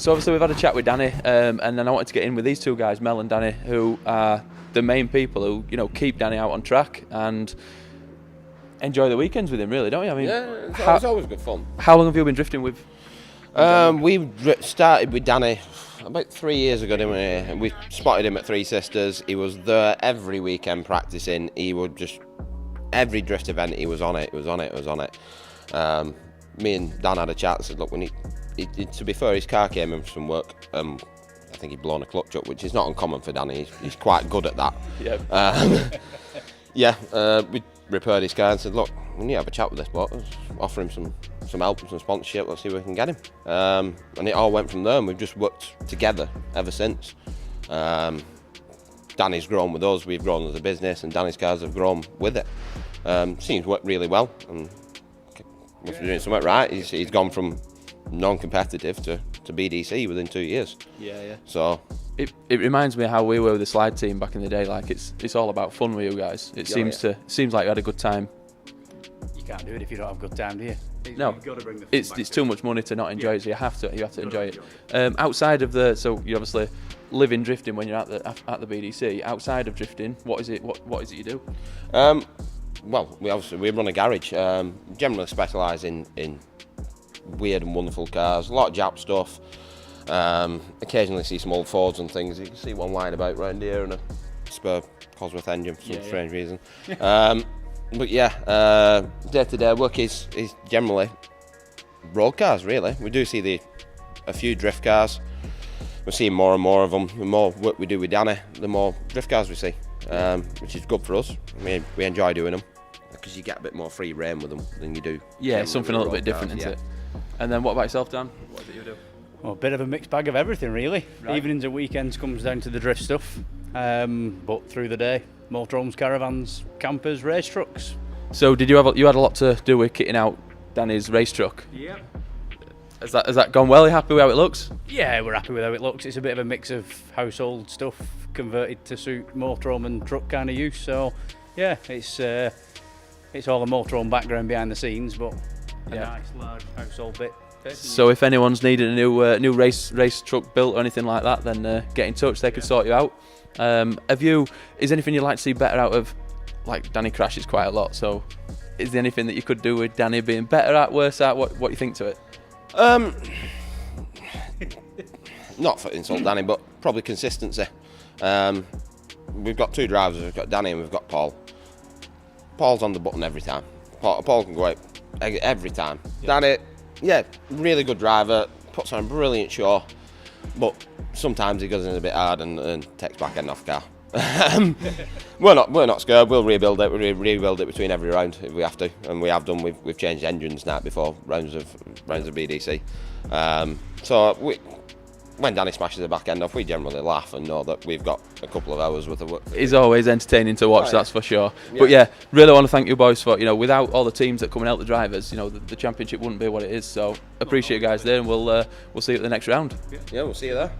So obviously we've had a chat with Danny, and then I wanted to get in with these two guys, Mel and Danny, who are the main people who keep Danny out on track and enjoy the weekends with him. Really, don't you? I mean, yeah, it's always good fun. How long have you been drifting with? We started with Danny about 3 years ago, didn't we? And we spotted him at Three Sisters. He was there every weekend practicing. He would just every drift event he was on it. Me and Dan had a chat and said, look, we need. To be fair, his car came in from work. I think he'd blown a clutch up, which is not uncommon for Danny. He's quite good at that. We repaired his car and said, look, we need to have a chat with this bloke. Let's offer him some help and some sponsorship. Let's see if we can get him. And it all went from there, and we've just worked together ever since. Danny's grown with us, we've grown as a business, and Danny's cars have grown with it. Seems to work really well, and if you're doing something right, he's gone from non-competitive to BDC within 2 years. Yeah. So it reminds me of how we were with the slide team back in the day. Like it's all about fun with you guys. It seems like you had a good time. You can't do it if you don't have a good time, do you? No, You've got to bring the fun it's back too much money to not enjoy it. So you have to enjoy it. Outside of so you obviously live in drifting when you're at the BDC. Outside of drifting, what is it you do? Well, we run a garage. Generally specialise in weird and wonderful cars. A lot of Jap stuff. Occasionally see some old Fords and things. You can see one lying about round here, and a spare Cosworth engine for some strange reason. But yeah, day-to-day work is generally road cars. Really, we do see a few drift cars. We're seeing more and more of them. The more work we do with Danny, the more drift cars we see, which is good for us. We enjoy doing them because you get a bit more free rein with them than you do. Yeah, something a little bit different, isn't it? And then what about yourself, Dan? What do you do? Well, a bit of a mixed bag of everything, really. Right. Evenings and weekends comes down to the drift stuff, but through the day, motorhomes, caravans, campers, race trucks. So you had a lot to do with kitting out Danny's race truck? Yeah. Has that gone well? Are you happy with how it looks? Yeah, we're happy with how it looks. It's a bit of a mix of household stuff converted to suit motorhome and truck kind of use. So yeah, it's all a motorhome background behind the scenes, but a nice large household bit. So if anyone's needed a new race truck built or anything like that, then get in touch. They can sort you out. Is anything you'd like to see better out of? Like Danny crashes quite a lot, so is there anything that you could do with Danny being better at, worse at? What do you think to it? Not for insult Danny, but probably consistency. We've got two drivers. We've got Danny and we've got Paul. Paul's on the button every time. Paul can go out every time. Danny, really good driver, puts on a brilliant show, but sometimes he goes in a bit hard and takes back end off car. We're not scared. We'll rebuild it. We'll rebuild it between every round if we have to, and we have done. We've changed engines now before rounds of BDC. When Danny smashes the back end off, we generally laugh and know that we've got a couple of hours worth of work. He's always entertaining to watch, that's for sure. Yeah. But yeah, really want to thank you boys for without all the teams that come and help the drivers, the championship wouldn't be what it is. So appreciate you guys there, and we'll see you at the next round. Yeah, we'll see you there.